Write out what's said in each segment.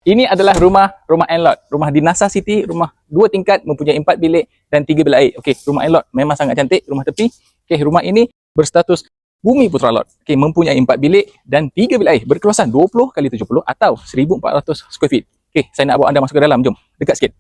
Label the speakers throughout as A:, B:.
A: Ini adalah rumah Enlot, rumah di Nassau City, rumah 2 tingkat, mempunyai 4 bilik dan 3 bilik air. Okey, rumah Enlot memang sangat cantik, rumah tepi. Okey, rumah ini berstatus Bumi Putra Lot. Okey, mempunyai 4 bilik dan 3 bilik air, berkeluasan 20 kali 70 atau 1400 square feet. Okey, saya nak bawa anda masuk ke dalam, jom. Dekat sikit.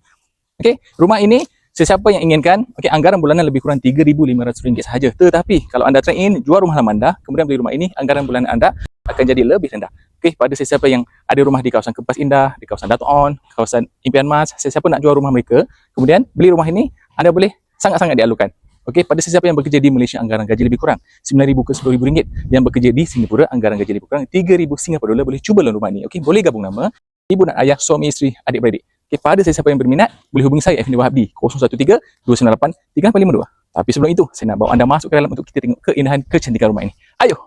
A: Okey, rumah ini sesiapa yang inginkan, okey, anggaran bulanan lebih kurang RM3,500 sahaja. Tetapi kalau anda trade in, jual rumah lama anda, kemudian beli rumah ini, anggaran bulanan anda akan jadi lebih rendah. Okey, pada sesiapa yang ada rumah di kawasan Kempas Indah, di kawasan Dato' On, kawasan Impian Mas, sesiapa nak jual rumah mereka, kemudian beli rumah ini, anda boleh sangat-sangat dialukan. Okey, pada sesiapa yang bekerja di Malaysia, anggaran gaji lebih kurang RM9,000 ke RM10,000. Yang bekerja di Singapura, anggaran gaji lebih kurang RM3,000 Singapura boleh cuba loan rumah ini. Okey, boleh gabung nama, ibu dan ayah, suami, isteri, adik-beradik. Okey, pada sesiapa yang berminat, boleh hubungi saya Effendi Wahab di 013-298-3452. Tapi sebelum itu, saya nak bawa anda masuk ke dalam untuk kita tengok keindahan, kecantikan rumah ini. Ayo!